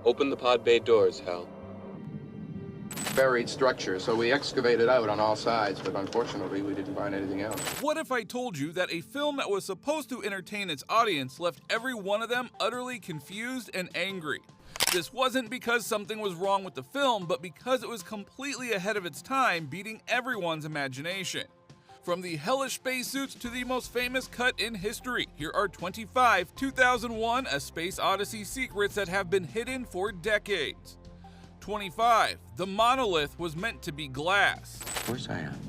Open the pod bay doors, Hal. Buried structure, so we excavated out on all sides, but unfortunately we didn't find anything else. What if I told you that a film that was supposed to entertain its audience left every one of them utterly confused and angry? This wasn't because something was wrong with the film, but because it was completely ahead of its time, beating everyone's imagination. From the hellish spacesuits to the most famous cut in history, here are 25 2001 A Space Odyssey secrets that have been hidden for decades. 25. The monolith was meant to be glass. Of course I am.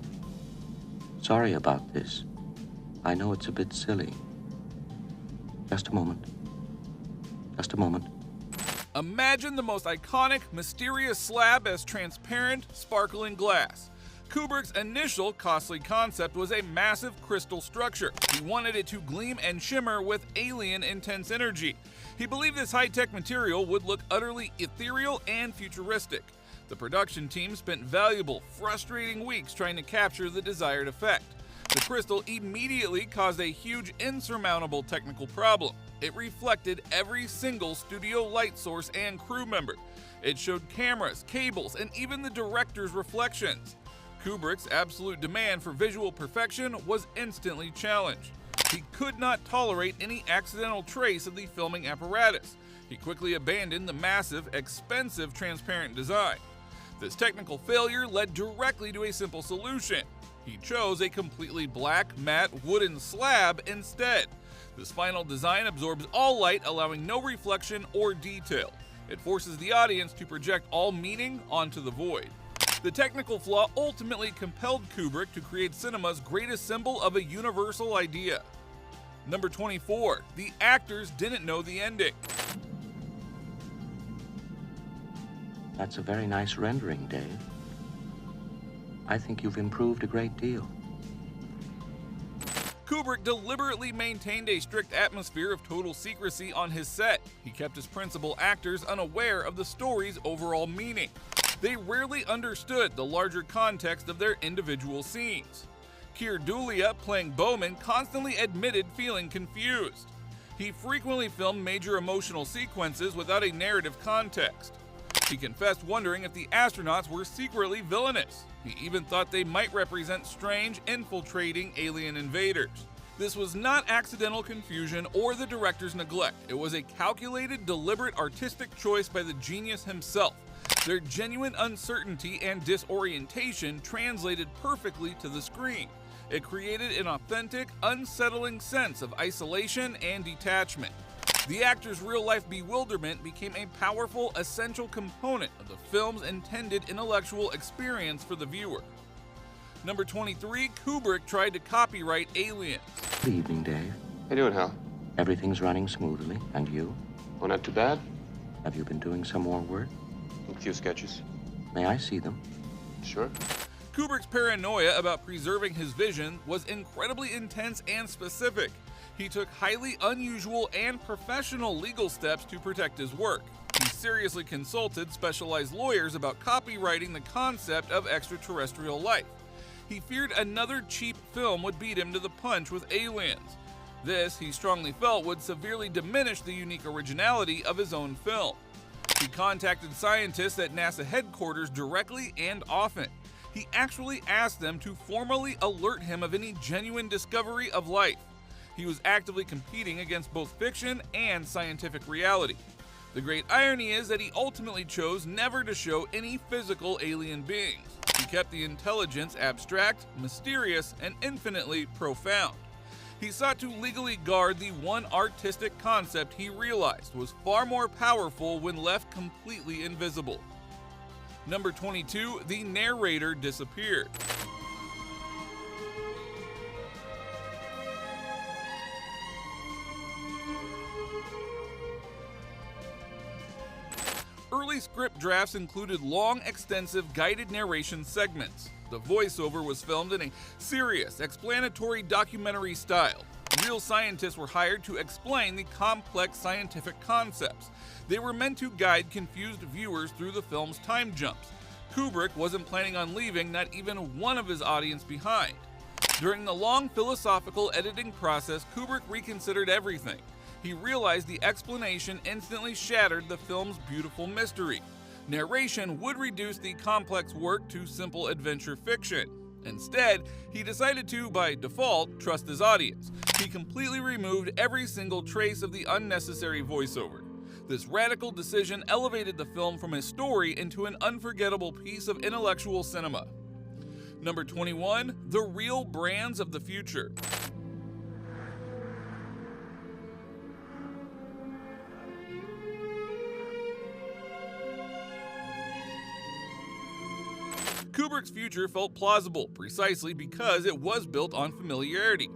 Sorry about this. I know it's a bit silly. Just a moment. Just a moment. Imagine the most iconic, mysterious slab as transparent, sparkling glass. Kubrick's initial costly concept was a massive crystal structure. He wanted it to gleam and shimmer with alien intense energy. He believed this high-tech material would look utterly ethereal and futuristic. The production team spent valuable, frustrating weeks trying to capture the desired effect. The crystal immediately caused a huge, insurmountable technical problem. It reflected every single studio light source and crew member. It showed cameras, cables, and even the director's reflections. Kubrick's absolute demand for visual perfection was instantly challenged. He could not tolerate any accidental trace of the filming apparatus. He quickly abandoned the massive, expensive, transparent design. This technical failure led directly to a simple solution. He chose a completely black, matte, wooden slab instead. This final design absorbs all light, allowing no reflection or detail. It forces the audience to project all meaning onto the void. The technical flaw ultimately compelled Kubrick to create cinema's greatest symbol of a universal idea. Number 24. The actors didn't know the ending. That's a very nice rendering, Dave. I think you've improved a great deal. Kubrick deliberately maintained a strict atmosphere of total secrecy on his set. He kept his principal actors unaware of the story's overall meaning. They rarely understood the larger context of their individual scenes. Keir Dullea, playing Bowman, constantly admitted feeling confused. He frequently filmed major emotional sequences without a narrative context. He confessed wondering if the astronauts were secretly villainous. He even thought they might represent strange, infiltrating alien invaders. This was not accidental confusion or the director's neglect. It was a calculated, deliberate artistic choice by the genius himself. Their genuine uncertainty and disorientation translated perfectly to the screen. It created an authentic, unsettling sense of isolation and detachment. The actors' real-life bewilderment became a powerful, essential component of the film's intended intellectual experience for the viewer. Number 23, Kubrick tried to copyright Aliens. Good evening, Dave. How you doing, Hal? Everything's running smoothly. And you? Oh, not too bad. Have you been doing some more work? A few sketches. May I see them? Sure. Kubrick's paranoia about preserving his vision was incredibly intense and specific. He took highly unusual and professional legal steps to protect his work. He seriously consulted specialized lawyers about copywriting the concept of extraterrestrial life. He feared another cheap film would beat him to the punch with Aliens. This, he strongly felt, would severely diminish the unique originality of his own film. He contacted scientists at NASA headquarters directly and often. He actually asked them to formally alert him of any genuine discovery of life. He was actively competing against both fiction and scientific reality. The great irony is that he ultimately chose never to show any physical alien beings. He kept the intelligence abstract, mysterious, and infinitely profound. He sought to legally guard the one artistic concept he realized was far more powerful when left completely invisible. Number 22, the narrator disappeared. Early script drafts included long, extensive guided narration segments. The voiceover was filmed in a serious, explanatory documentary style. Real scientists were hired to explain the complex scientific concepts. They were meant to guide confused viewers through the film's time jumps. Kubrick wasn't planning on leaving not even one of his audience behind. During the long philosophical editing process, Kubrick reconsidered everything. He realized the explanation instantly shattered the film's beautiful mystery. Narration would reduce the complex work to simple adventure fiction. Instead, he decided to, by default, trust his audience. He completely removed every single trace of the unnecessary voiceover. This radical decision elevated the film from a story into an unforgettable piece of intellectual cinema. Number 21, the real brands of the future. Kubrick's future felt plausible precisely because it was built on familiarity.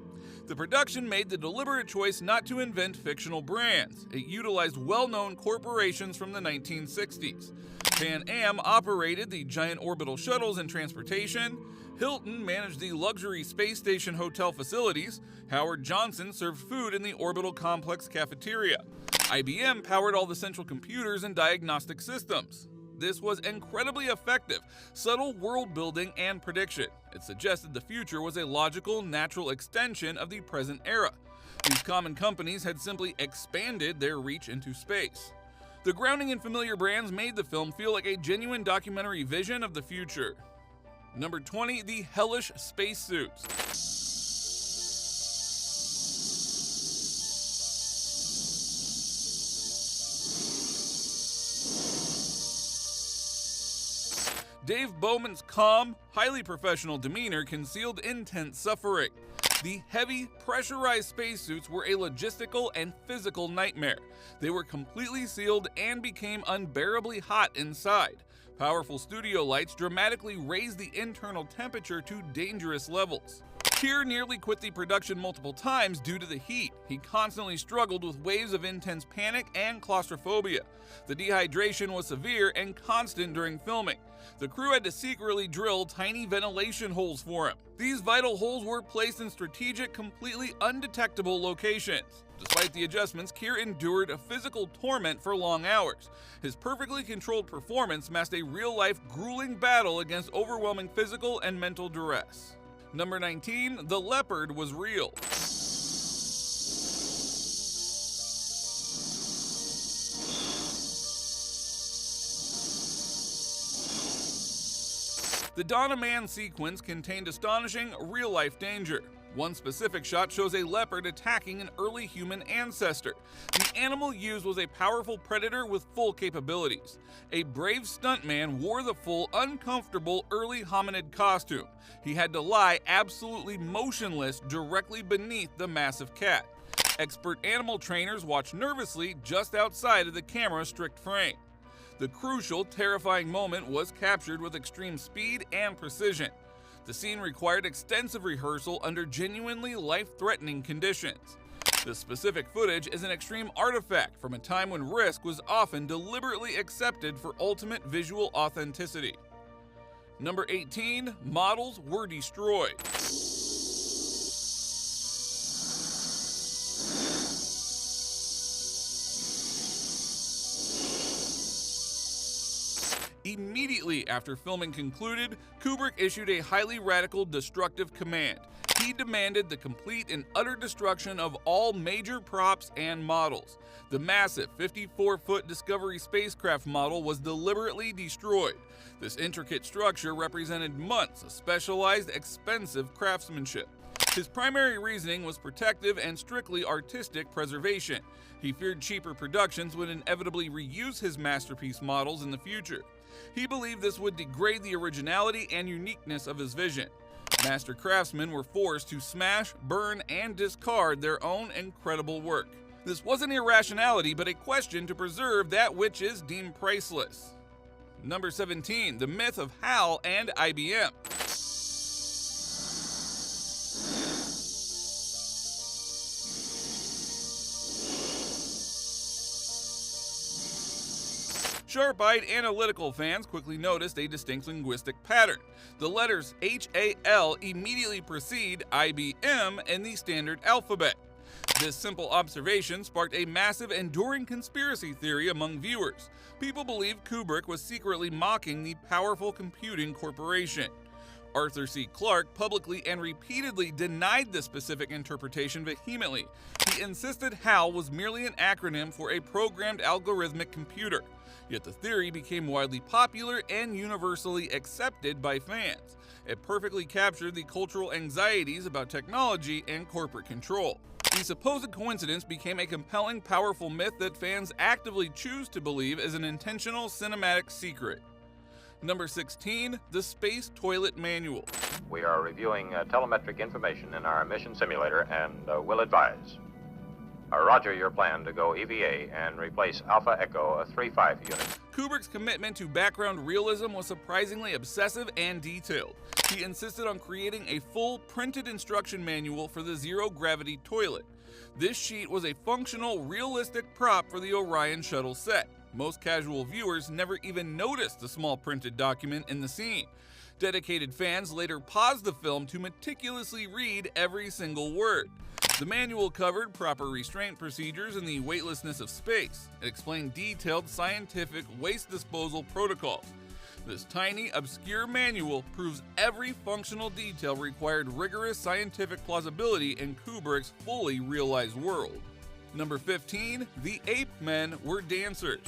The production made the deliberate choice not to invent fictional brands. It utilized well-known corporations from the 1960s. Pan Am operated the giant orbital shuttles and transportation. Hilton managed the luxury space station hotel facilities. Howard Johnson served food in the orbital complex cafeteria. IBM powered all the central computers and diagnostic systems. This was incredibly effective, subtle world building and prediction. It suggested the future was a logical, natural extension of the present era. These common companies had simply expanded their reach into space. The grounding in familiar brands made the film feel like a genuine documentary vision of the future. Number 20, the hellish spacesuits. Dave Bowman's calm, highly professional demeanor concealed intense suffering. The heavy, pressurized spacesuits were a logistical and physical nightmare. They were completely sealed and became unbearably hot inside. Powerful studio lights dramatically raised the internal temperature to dangerous levels. Keir nearly quit the production multiple times due to the heat. He constantly struggled with waves of intense panic and claustrophobia. The dehydration was severe and constant during filming. The crew had to secretly drill tiny ventilation holes for him. These vital holes were placed in strategic, completely undetectable locations. Despite the adjustments, Keir endured a physical torment for long hours. His perfectly controlled performance masked a real-life, grueling battle against overwhelming physical and mental duress. Number 19, the leopard was real. The Dawn of Man sequence contained astonishing, real-life danger. One specific shot shows a leopard attacking an early human ancestor. The animal used was a powerful predator with full capabilities. A brave stuntman wore the full, uncomfortable early hominid costume. He had to lie absolutely motionless directly beneath the massive cat. Expert animal trainers watched nervously just outside of the camera's strict frame. The crucial, terrifying moment was captured with extreme speed and precision. The scene required extensive rehearsal under genuinely life-threatening conditions. This specific footage is an extreme artifact from a time when risk was often deliberately accepted for ultimate visual authenticity. Number 18, models were destroyed. Immediately after filming concluded, Kubrick issued a highly radical, destructive command. He demanded the complete and utter destruction of all major props and models. The massive 54-foot Discovery spacecraft model was deliberately destroyed. This intricate structure represented months of specialized, expensive craftsmanship. His primary reasoning was protective and strictly artistic preservation. He feared cheaper productions would inevitably reuse his masterpiece models in the future. He believed this would degrade the originality and uniqueness of his vision. Master craftsmen were forced to smash, burn, and discard their own incredible work. This wasn't irrationality, but a question to preserve that which is deemed priceless. Number 17, the myth of HAL and IBM. Sharp-eyed analytical fans quickly noticed a distinct linguistic pattern. The letters HAL immediately precede IBM in the standard alphabet. This simple observation sparked a massive, enduring conspiracy theory among viewers. People believed Kubrick was secretly mocking the powerful computing corporation. Arthur C. Clarke publicly and repeatedly denied this specific interpretation vehemently. He insisted HAL was merely an acronym for a programmed algorithmic computer. Yet the theory became widely popular and universally accepted by fans. It perfectly captured the cultural anxieties about technology and corporate control. The supposed coincidence became a compelling, powerful myth that fans actively choose to believe is an intentional cinematic secret. Number 16, the Space Toilet Manual. We are reviewing telemetric information in our mission simulator and will advise. Roger your plan to go EVA and replace Alpha Echo 35 unit. Kubrick's commitment to background realism was surprisingly obsessive and detailed. He insisted on creating a full printed instruction manual for the zero-gravity toilet. This sheet was a functional, realistic prop for the Orion shuttle set. Most casual viewers never even noticed the small printed document in the scene. Dedicated fans later paused the film to meticulously read every single word. The manual covered proper restraint procedures and the weightlessness of space. It explained detailed scientific waste disposal protocols. This tiny, obscure manual proves every functional detail required rigorous scientific plausibility in Kubrick's fully realized world. Number 15, the ape men were dancers.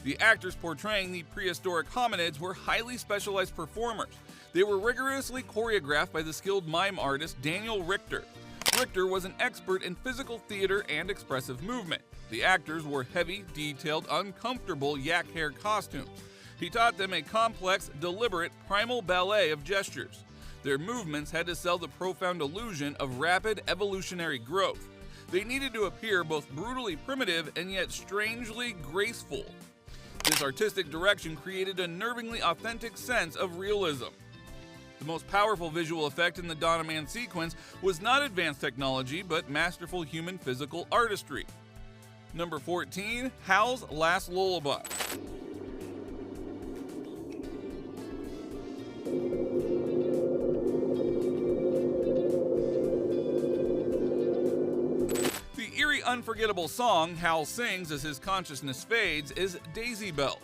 The actors portraying the prehistoric hominids were highly specialized performers. They were rigorously choreographed by the skilled mime artist Daniel Richter. Richter was an expert in physical theater and expressive movement. The actors wore heavy, detailed, uncomfortable yak hair costumes. He taught them a complex, deliberate, primal ballet of gestures. Their movements had to sell the profound illusion of rapid evolutionary growth. They needed to appear both brutally primitive and yet strangely graceful. This artistic direction created a nervingly authentic sense of realism. The most powerful visual effect in the Dawn of Man sequence was not advanced technology, but masterful human physical artistry. Number 14, HAL's Last Lullaby. The eerie, unforgettable song Hal sings as his consciousness fades is Daisy Bell.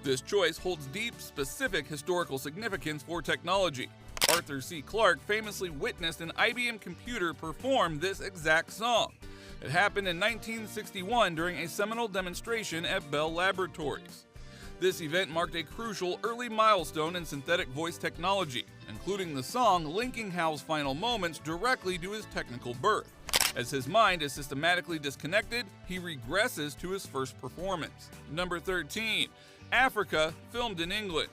This choice holds deep, specific historical significance for technology. Arthur C. Clarke famously witnessed an IBM computer perform this exact song. It happened in 1961 during a seminal demonstration at Bell Laboratories. This event marked a crucial early milestone in synthetic voice technology, including the song linking Hal's final moments directly to his technical birth. As his mind is systematically disconnected, he regresses to his first performance. Number 13, Africa, filmed in England.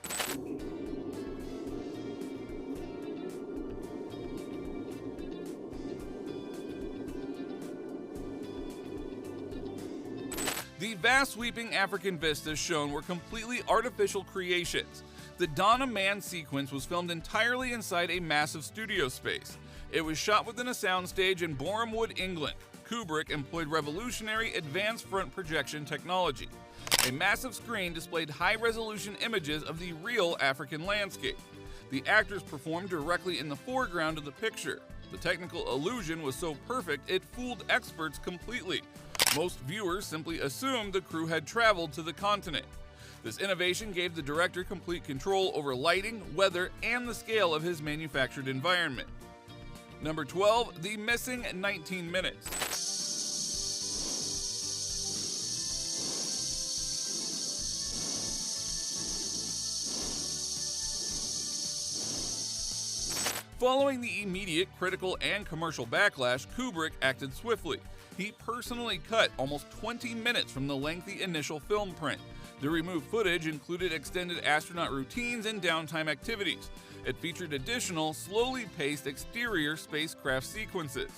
The vast sweeping African vistas shown were completely artificial creations. The Dawn of Man sequence was filmed entirely inside a massive studio space. It was shot within a soundstage in Borehamwood, England. Kubrick employed revolutionary advanced front projection technology. A massive screen displayed high-resolution images of the real African landscape. The actors performed directly in the foreground of the picture. The technical illusion was so perfect it fooled experts completely. Most viewers simply assumed the crew had traveled to the continent. This innovation gave the director complete control over lighting, weather, and the scale of his manufactured environment. Number 12, the missing 19 minutes. Following the immediate critical and commercial backlash, Kubrick acted swiftly. He personally cut almost 20 minutes from the lengthy initial film print. The removed footage included extended astronaut routines and downtime activities. It featured additional, slowly paced exterior spacecraft sequences.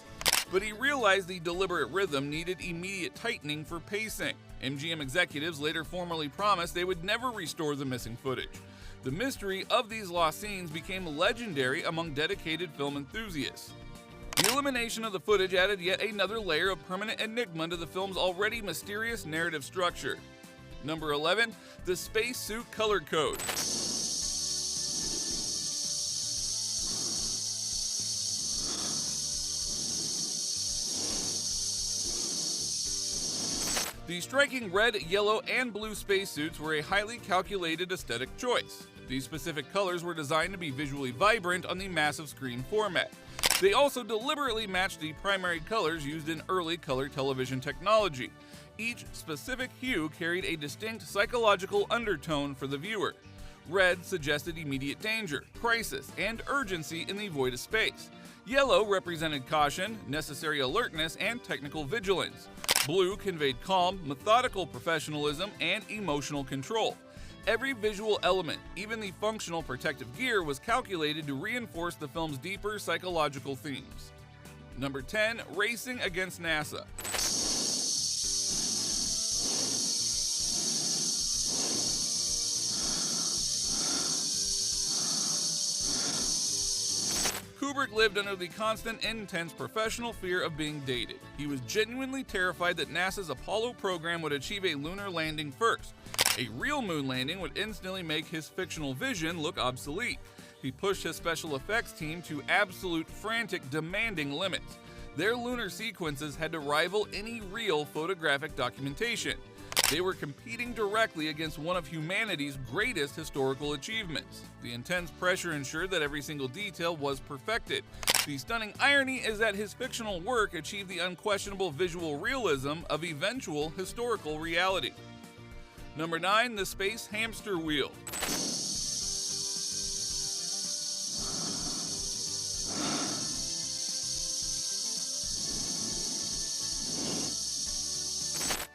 But he realized the deliberate rhythm needed immediate tightening for pacing. MGM executives later formally promised they would never restore the missing footage. The mystery of these lost scenes became legendary among dedicated film enthusiasts. The elimination of the footage added yet another layer of permanent enigma to the film's already mysterious narrative structure. Number 11, the spacesuit color code. The striking red, yellow, and blue spacesuits were a highly calculated aesthetic choice. These specific colors were designed to be visually vibrant on the massive screen format. They also deliberately matched the primary colors used in early color television technology. Each specific hue carried a distinct psychological undertone for the viewer. Red suggested immediate danger, crisis, and urgency in the void of space. Yellow represented caution, necessary alertness, and technical vigilance. Blue conveyed calm, methodical professionalism, and emotional control. Every visual element, even the functional protective gear, was calculated to reinforce the film's deeper psychological themes. Number 10. Racing against NASA. Kubrick lived under the constant, intense professional fear of being dated. He was genuinely terrified that NASA's Apollo program would achieve a lunar landing first. A real moon landing would instantly make his fictional vision look obsolete. He pushed his special effects team to absolute, frantic, demanding limits. Their lunar sequences had to rival any real photographic documentation. They were competing directly against one of humanity's greatest historical achievements. The intense pressure ensured that every single detail was perfected. The stunning irony is that his fictional work achieved the unquestionable visual realism of eventual historical reality. Number 9. The Space Hamster Wheel.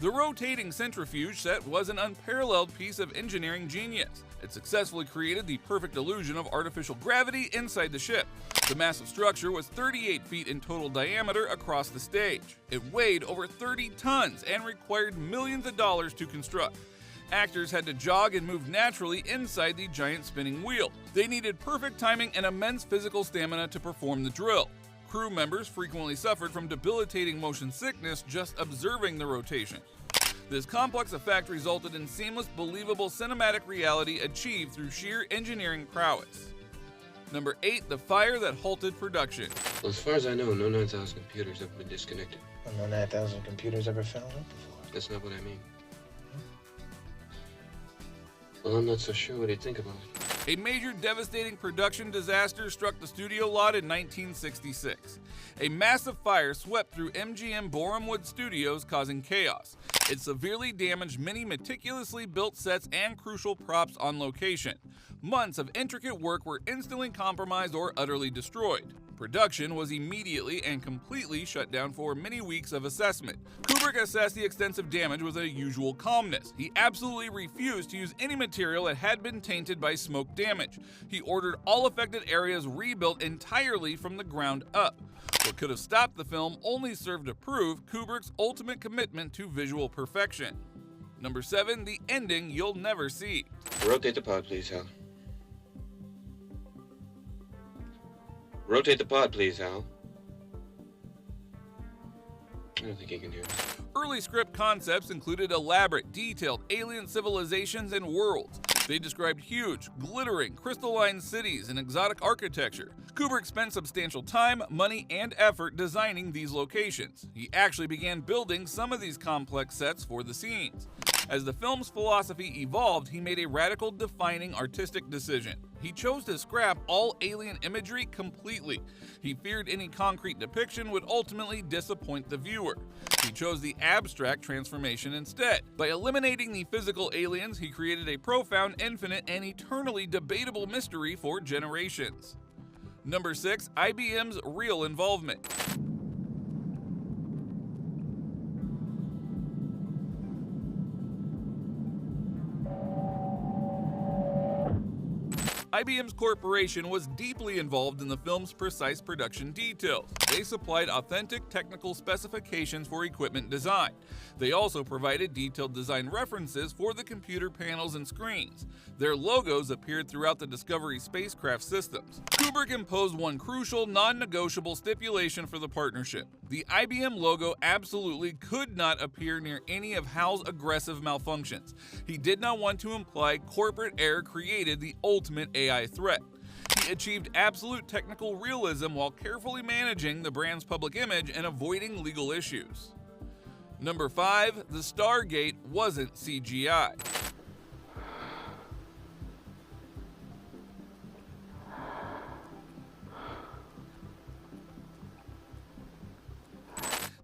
The rotating centrifuge set was an unparalleled piece of engineering genius. It successfully created the perfect illusion of artificial gravity inside the ship. The massive structure was 38 feet in total diameter across the stage. It weighed over 30 tons and required millions of dollars to construct. Actors had to jog and move naturally inside the giant spinning wheel. They needed perfect timing and immense physical stamina to perform the drill. Crew members frequently suffered from debilitating motion sickness just observing the rotation. This complex effect resulted in seamless, believable cinematic reality achieved through sheer engineering prowess. Number 8. The Fire That Halted Production. Well, as far as I know, no 9,000 computers have been disconnected. Well, no 9,000 computers ever fouled up before. That's not what I mean. Well, I'm not so sure what do you think about it. A major devastating production disaster struck the studio lot in 1966. A massive fire swept through MGM Borehamwood Studios, causing chaos. It severely damaged many meticulously built sets and crucial props on location. Months of intricate work were instantly compromised or utterly destroyed. Production was immediately and completely shut down for many weeks of assessment. Kubrick assessed the extensive damage with a usual calmness. He absolutely refused to use any material that had been tainted by smoke damage. He ordered all affected areas rebuilt entirely from the ground up. What could have stopped the film only served to prove Kubrick's ultimate commitment to visual perfection. Number 7. The Ending You'll Never See. Rotate the pod, please, Hal. Rotate the pod, please, Hal. I don't think he can hear us. Early script concepts included elaborate, detailed alien civilizations and worlds. They described huge, glittering, crystalline cities and exotic architecture. Kubrick spent substantial time, money, and effort designing these locations. He actually began building some of these complex sets for the scenes. As the film's philosophy evolved, he made a radical, defining artistic decision. He chose to scrap all alien imagery completely. He feared any concrete depiction would ultimately disappoint the viewer. He chose the abstract transformation instead. By eliminating the physical aliens, he created a profound, infinite, and eternally debatable mystery for generations. Number 6. IBM's real involvement. IBM's corporation was deeply involved in the film's precise production details. They supplied authentic technical specifications for equipment design. They also provided detailed design references for the computer panels and screens. Their logos appeared throughout the Discovery spacecraft systems. Kubrick imposed one crucial, non-negotiable stipulation for the partnership. The IBM logo absolutely could not appear near any of HAL's aggressive malfunctions. He did not want to imply corporate error created the ultimate AI threat. He achieved absolute technical realism while carefully managing the brand's public image and avoiding legal issues. Number 5. The Stargate wasn't CGI.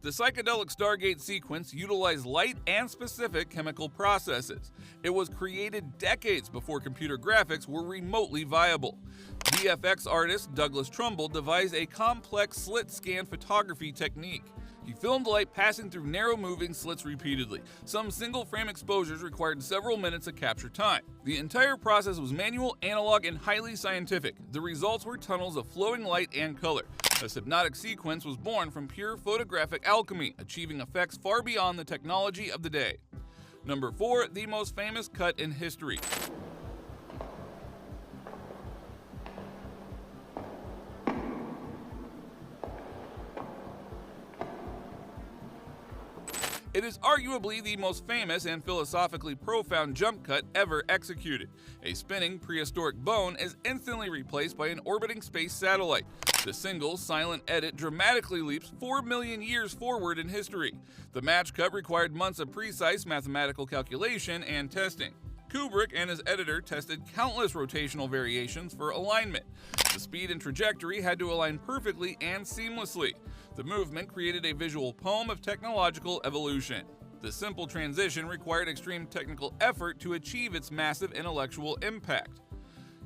The psychedelic Stargate sequence utilized light and specific chemical processes. It was created decades before computer graphics were remotely viable. VFX artist Douglas Trumbull devised a complex slit scan photography technique. He filmed light passing through narrow-moving slits repeatedly. Some single-frame exposures required several minutes of capture time. The entire process was manual, analog, and highly scientific. The results were tunnels of flowing light and color. This hypnotic sequence was born from pure photographic alchemy, achieving effects far beyond the technology of the day. Number 4. The most famous cut in history. It is arguably the most famous and philosophically profound jump cut ever executed. A spinning prehistoric bone is instantly replaced by an orbiting space satellite. The single, silent edit dramatically leaps 4 million years forward in history. The match cut required months of precise mathematical calculation and testing. Kubrick and his editor tested countless rotational variations for alignment. The speed and trajectory had to align perfectly and seamlessly. The movement created a visual poem of technological evolution. The simple transition required extreme technical effort to achieve its massive intellectual impact.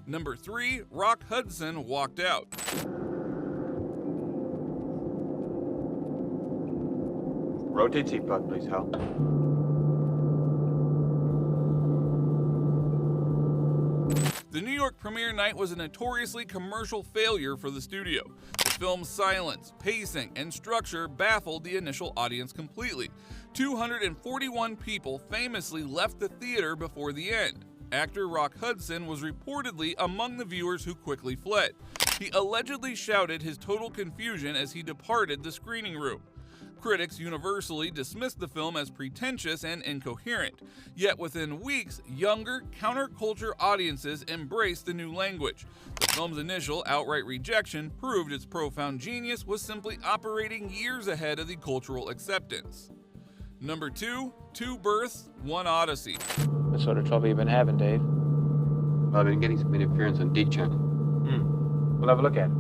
Number 3. Rock Hudson walked out. Rotate seat belt, please, Hal. The New York premiere night was a notoriously commercial failure for the studio. The film's silence, pacing, and structure baffled the initial audience completely. 241 people famously left the theater before the end. Actor Rock Hudson was reportedly among the viewers who quickly fled. He allegedly shouted his total confusion as he departed the screening room. Critics universally dismissed the film as pretentious and incoherent, yet within weeks, younger, counterculture audiences embraced the new language. The film's initial outright rejection proved its profound genius was simply operating years ahead of the cultural acceptance. Number 2. Two Births, One Odyssey. What sort of trouble you been having, Dave? Well, I've been getting some interference on D channel. We'll have a look at it.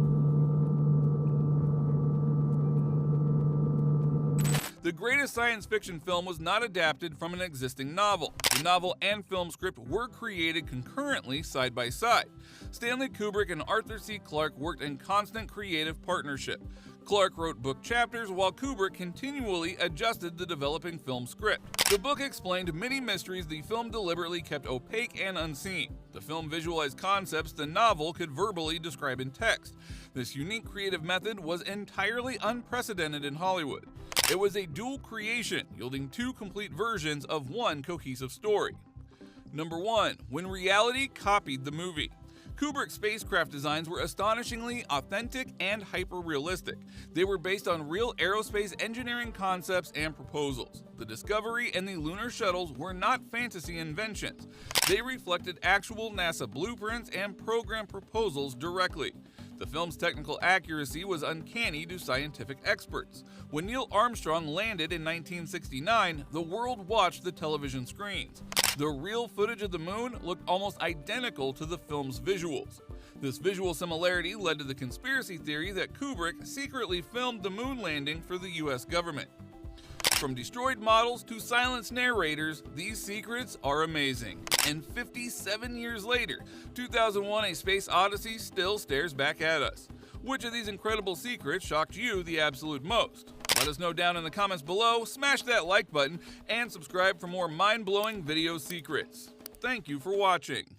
The greatest science fiction film was not adapted from an existing novel. The novel and film script were created concurrently side by side. Stanley Kubrick and Arthur C. Clarke worked in constant creative partnership. Clarke wrote book chapters while Kubrick continually adjusted the developing film script. The book explained many mysteries the film deliberately kept opaque and unseen. The film visualized concepts the novel could verbally describe in text. This unique creative method was entirely unprecedented in Hollywood. It was a dual creation, yielding 2 complete versions of one cohesive story. Number 1. When reality copied the movie. Kubrick's spacecraft designs were astonishingly authentic and hyper-realistic. They were based on real aerospace engineering concepts and proposals. The Discovery and the lunar shuttles were not fantasy inventions. They reflected actual NASA blueprints and program proposals directly. The film's technical accuracy was uncanny to scientific experts. When Neil Armstrong landed in 1969, the world watched the television screens. The real footage of the moon looked almost identical to the film's visuals. This visual similarity led to the conspiracy theory that Kubrick secretly filmed the moon landing for the US government. From destroyed models to silenced narrators, these secrets are amazing. And 57 years later, 2001: A Space Odyssey still stares back at us. Which of these incredible secrets shocked you the absolute most? Let us know down in the comments below, smash that like button, and subscribe for more mind-blowing video secrets. Thank you for watching.